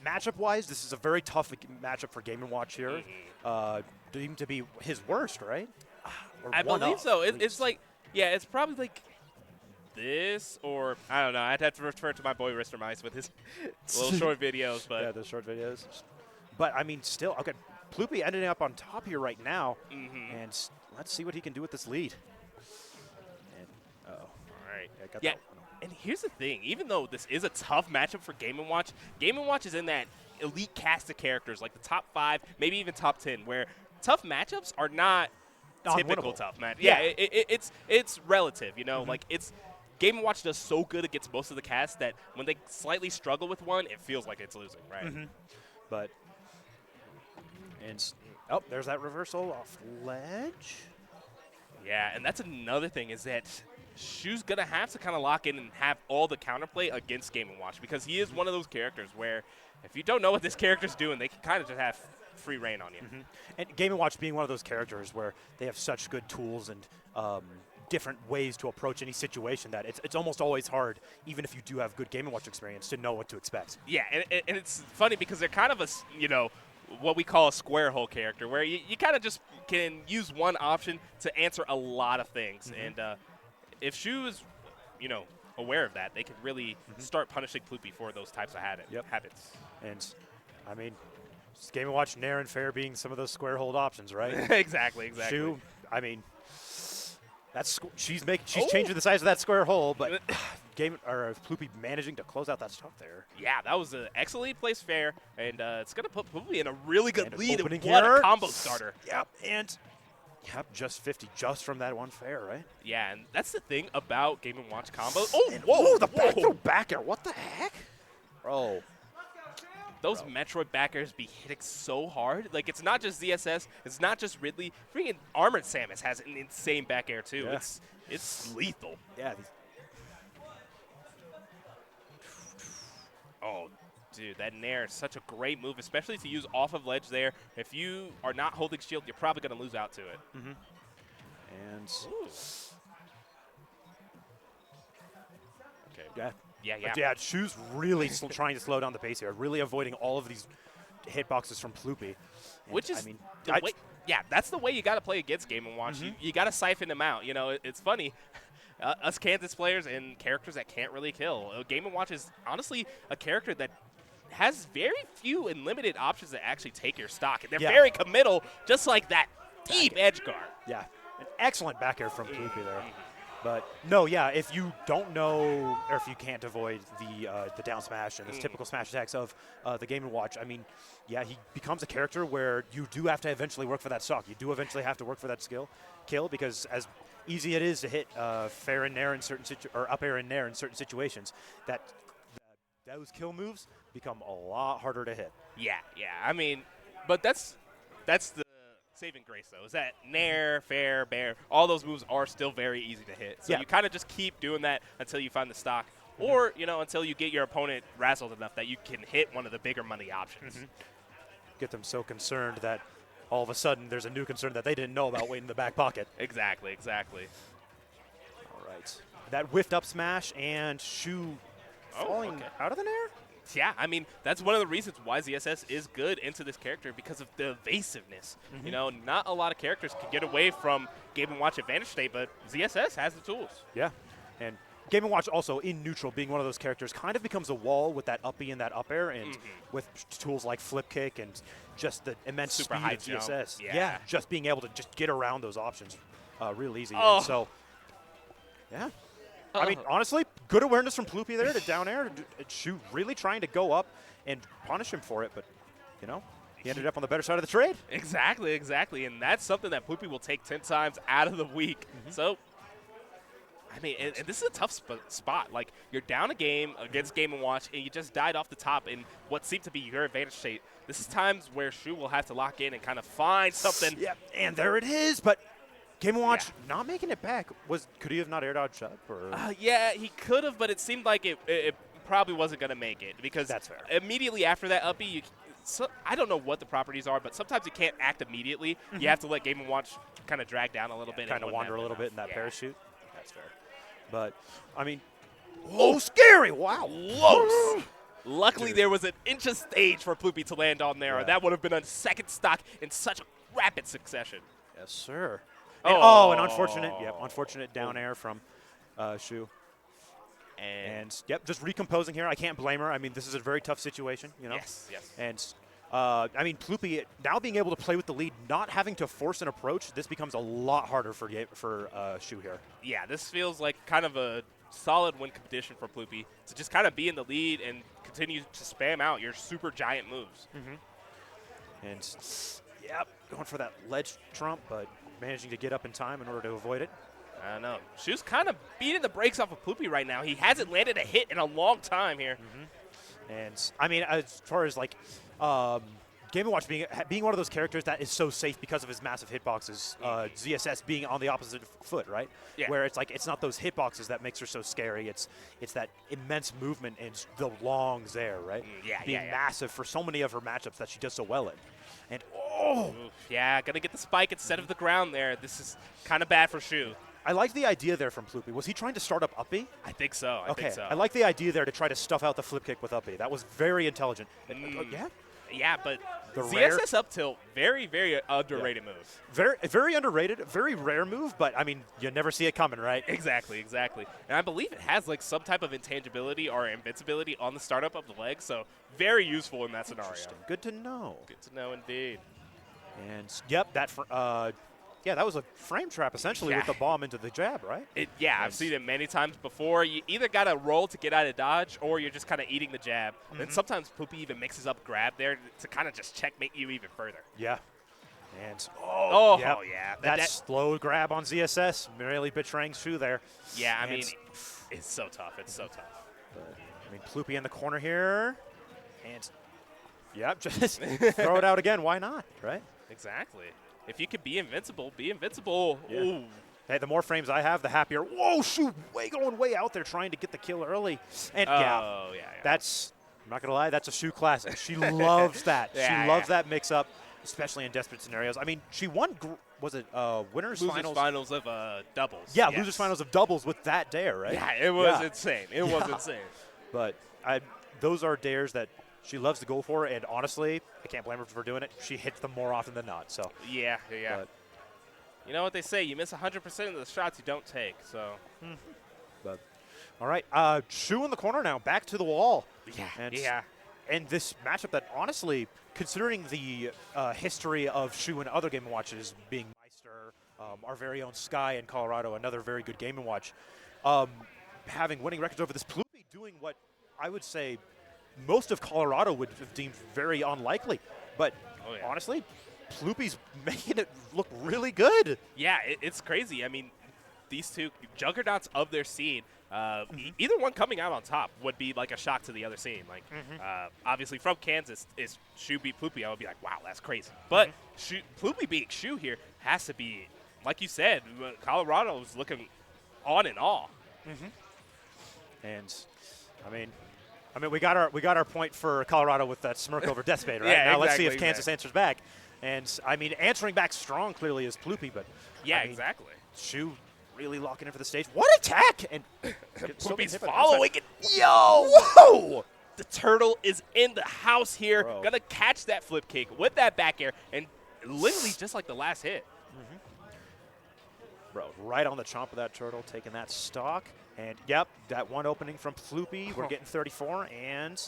matchup-wise, this is a very tough matchup for Game & Watch here. Deemed to be his worst, right? Or I one believe of, so. at It's least. like, yeah, it's probably like this, or I don't know. I'd have to refer to my boy Rister Mice with his little short videos. But yeah, the short videos. But, I mean, still, okay, Ploopy ending up on top here right now. And let's see what he can do with this lead. And, uh-oh. all right. Yeah, got Yeah. that one. And here's the thing, even though this is a tough matchup for Game & Watch is in that elite cast of characters, like the top 5, maybe even top 10, where tough matchups are not typical Unwinnable. tough match. Yeah. It's relative, you know, like it's Game & Watch does so good against most of the cast that when they slightly struggle with one, it feels like it's losing, right? But, oh, there's that reversal off ledge. Yeah, and that's another thing is that Shu's going to have to kind of lock in and have all the counterplay against Game & Watch because he is one of those characters where if you don't know what this character's doing, they can kind of just have free reign on you. And Game & Watch being one of those characters where they have such good tools and different ways to approach any situation that it's almost always hard, even if you do have good Game & Watch experience, to know what to expect. Yeah, and it's funny because they're kind of what we call a square hole character, where you kind of just can use one option to answer a lot of things. And if Shu is, aware of that, they can really start punishing Ploopy for those types of habits. And, I mean, Game & Watch, Nair, and Fair being some of those square hold options, right? exactly. Shu, I mean, she's changing the size of that square hole, but Ploopy managing to close out that stuff there. Yeah, that was an excellently placed Fair, and it's going to put Ploopy in a really good lead. And what here. a combo starter. Yep, just 50 just from that one Fair, right? Yeah, and that's the thing about Game & Watch combos. The back throw back air. What the heck? Bro. Those Metroid back airs be hitting so hard. Like, it's not just ZSS. It's not just Ridley. Freaking Armored Samus has an insane back air, too. Yeah. It's lethal. Yeah. Oh, dude, that Nair is such a great move, especially to use off of ledge there. If you are not holding shield, you're probably going to lose out to it. And okay. Yeah. Yeah, Shu's really trying to slow down the pace here, really avoiding all of these hitboxes from Ploopy. Which is that's the way you got to play against Game & Watch. You got to siphon them out. It's funny. Us Kansas players and characters that can't really kill. Game & Watch is honestly a character that has very few and limited options that actually take your stock. And they're very committal, just like that deep edge guard. Yeah, an excellent back air from Ploopy there. But, no, yeah, if you don't know or if you can't avoid the down smash and the typical smash attacks of the Game & Watch, I mean, yeah, he becomes a character where you do have to eventually work for that stock. You do eventually have to work for that kill because as easy it is to hit fair and nair in certain or up air and nair in certain situations, those kill moves become a lot harder to hit. Yeah. I mean, but that's the saving grace, though, is that nair, fair, bear, all those moves are still very easy to hit. So you kind of just keep doing that until you find the stock or, until you get your opponent razzled enough that you can hit one of the bigger money options. Get them so concerned that all of a sudden there's a new concern that they didn't know about waiting in the back pocket. Exactly. All right. That whiffed up smash and Shu falling out of the nair? Yeah, I mean, that's one of the reasons why ZSS is good into this character because of the evasiveness. Not a lot of characters can get away from Game & Watch advantage state, but ZSS has the tools. Yeah, and Game & Watch also in neutral being one of those characters kind of becomes a wall with that up B and that up air and with tools like flip kick and just the immense Super speed high of ZSS. jump. Yeah, just being able to just get around those options real easy. Oh. And so, yeah. I mean, honestly, good awareness from Ploopy there to down air. Shu really trying to go up and punish him for it, but, he ended up on the better side of the trade. Exactly. And that's something that Ploopy will take 10 times out of the week. So, I mean, and this is a tough spot. Like, you're down a game against Game & Watch, and you just died off the top in what seemed to be your advantage state. This is times where Shu will have to lock in and kind of find something. Yeah, and there it is, but Game & Watch not making it back. Could he have not air dodged up? Or? Yeah, he could have, but it seemed like it probably wasn't going to make it because that's fair. Immediately after that up B, I don't know what the properties are, but sometimes you can't act immediately. You have to let Game & Watch kind of drag down a little bit. Kind of wander a little bit in that parachute. That's fair. But, I mean, scary. Wow. Close. Luckily, Dude. there was an inch of stage for Ploopy to land on there, or Yeah. that would have been a second stock in such rapid succession. Yes, sir. And, an unfortunate down Oh. air from Shu. And Yep, just recomposing here. I can't blame her. I mean, this is a very tough situation, you know? yes. And, I mean, Ploopy, now being able to play with the lead, not having to force an approach, this becomes a lot harder for Shu here. Yeah, this feels like kind of a solid win condition for Ploopy to just kind of be in the lead and continue to spam out your super giant moves. And, yep, going for that ledge trump, but managing to get up in time in order to avoid it. I don't know. Shu's kind of beating the brakes off of Ploopy right now. He hasn't landed a hit in a long time here. And, I mean, as far as, like, Game & Watch being one of those characters that is so safe because of his massive hitboxes, ZSS being on the opposite foot, right? Yeah. Where it's like, it's not those hitboxes that makes her so scary. It's that immense movement and the longs there, right? Being massive for so many of her matchups that she does so well in. And, Oof, yeah, gonna get the spike instead of the ground there. This is kind of bad for Shu. I like the idea there from Ploopy. Was he trying to start up uppy? I think so. I think so. I like the idea there to try to stuff out the flip kick with uppy. That was very intelligent. Yeah. Yeah, but The ZSS up tilt, very, very underrated move. Very underrated, very rare move, but I mean, you never see it coming, right? Exactly. And I believe it has like some type of intangibility or invincibility on the startup of the leg, so very useful in that scenario. Interesting. Good to know. Good to know indeed. And yep, that was a frame trap essentially with the bomb into the jab, right? I've seen it many times before. You either got to roll to get out of dodge, or you're just kind of eating the jab. And sometimes Ploopy even mixes up grab there to kind of just checkmate you even further. Yeah. And that slow grab on ZSS, really betraying Shu there. Yeah, I mean, it's so tough. It's so tough. But, I mean, Ploopy in the corner here, and just throw it out again. Why not, right? Exactly. If you could be invincible, be invincible. Yeah. Ooh. Hey, the more frames I have, the happier. Whoa, Shu, going way out there trying to get the kill early. And that's, I'm not going to lie, that's a Shu classic. She loves that. She loves that mix-up, especially in desperate scenarios. I mean, she won, winners finals of doubles. Yeah, losers finals of doubles with that dare, right? Yeah, it was insane. It was insane. But those are dares that she loves to go for, and honestly, I can't blame her for doing it. She hits them more often than not. So yeah. But you know what they say: you miss 100% of the shots you don't take. So. But all right, Shu in the corner now, back to the wall. Yeah. And this matchup that honestly, considering the history of Shu and other Game & Watches being Meister, our very own Sky in Colorado, another very good Game & Watch, having winning records over this, Ploopy doing what I would say most of Colorado would have deemed very unlikely. But honestly, Ploopy's making it look really good. Yeah, it's crazy. I mean, these two juggernauts of their scene, either one coming out on top would be like a shock to the other scene. Like, obviously from Kansas, is Shu beat Ploopy, I would be like, wow, that's crazy. But Ploopy beating Shu here has to be, like you said, Colorado is looking on in awe. And I mean, we got our point for Colorado with that smirk over Deathbait, right? Yeah, now let's see if Kansas answers back. And I mean, answering back strong clearly is Ploopy, but Exactly. Shu really locking in for the stage. What attack! And Ploopy's following it. Yo! Whoa! The turtle is in the house here. Bro. Gonna catch that flip kick with that back air, and literally just like the last hit. Bro, right on the chomp of that turtle, taking that stock. And, yep, that one opening from Ploopy. We're getting 34, and...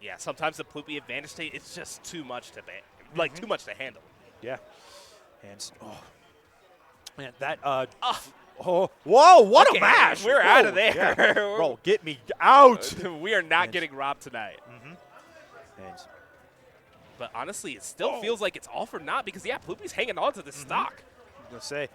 Yeah, sometimes the Ploopy advantage state, it's just too much to too much to handle. Yeah. And, man, that, whoa, what a mash! We're out of there. Yeah. Bro, get me out! We are not getting robbed tonight. And, but honestly, it still feels like it's all for naught because, Ploopy's hanging on to the stock. I'm going to say,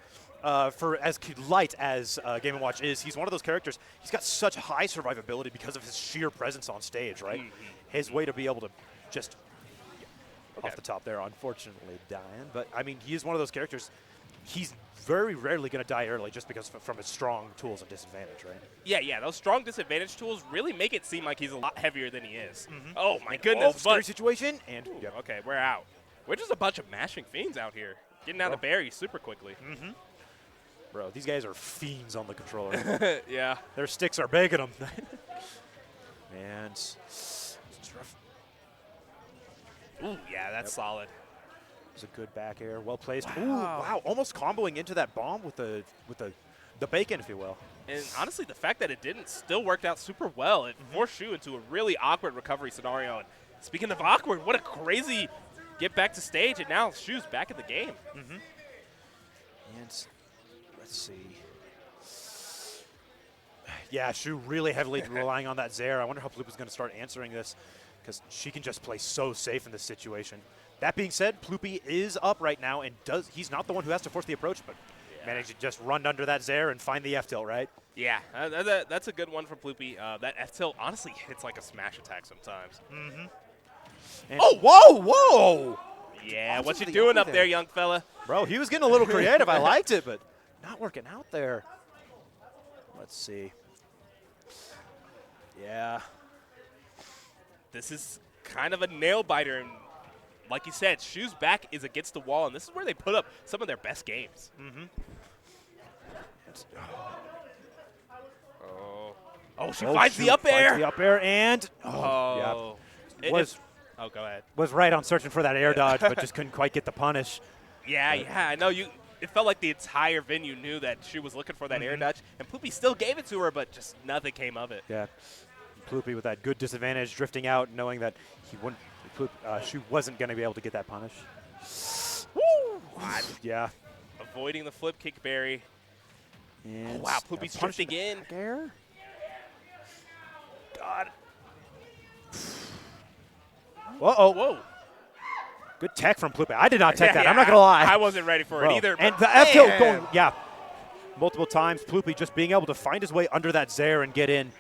for as light as Game & Watch is, he's one of those characters, he's got such high survivability because of his sheer presence on stage, right? His way to be able to just, off the top there, unfortunately dying. But, I mean, he is one of those characters, he's very rarely going to die early just because from his strong tools of disadvantage, right? Yeah, those strong disadvantage tools really make it seem like he's a lot heavier than he is. Oh, my goodness. Scary situation, and, okay, we're out. We're just a bunch of mashing fiends out here. Getting out of berries super quickly. Bro, these guys are fiends on the controller. Yeah. Their sticks are baking them. And ooh, yeah, that's solid. It was a good back air, well placed. Wow. Ooh, wow, almost comboing into that bomb with the bacon, if you will. And honestly, the fact that it didn't still worked out super well. It forced Shu into a really awkward recovery scenario. And speaking of awkward, what a crazy get back to stage, and now Shu's back in the game. And let's see. Yeah, Shu really heavily relying on that Zair. I wonder how Ploopy's going to start answering this, because she can just play so safe in this situation. That being said, Ploopy is up right now, and he's not the one who has to force the approach, but managed to just run under that Zair and find the F-tilt, right? Yeah, that's a good one from Ploopy. That F-tilt honestly hits like a smash attack sometimes. Oh, whoa! Yeah, what you doing up there, young fella? Bro, he was getting a little creative. I liked it, but not working out there. Let's see. Yeah. This is kind of a nail-biter, and like you said, Shu's back is against the wall, and this is where they put up some of their best games. Oh, she finds the up air. Finds the up air, and oh, go ahead. Was right on searching for that air dodge, but just couldn't quite get the punish. Yeah, I know you. It felt like the entire venue knew that she was looking for that air dodge, and Ploopy still gave it to her, but just nothing came of it. Yeah, Ploopy with that good disadvantage, drifting out, knowing that Shu wasn't going to be able to get that punish. Woo! Yeah. Avoiding the flip kick berry. And wow, Ploopy's drifting in. Air. God. Whoa. Good tech from Ploopy. I did not tech that. I'm not going to lie. I wasn't ready for it either. And the F tilt going, multiple times. Ploopy just being able to find his way under that Zair and get in.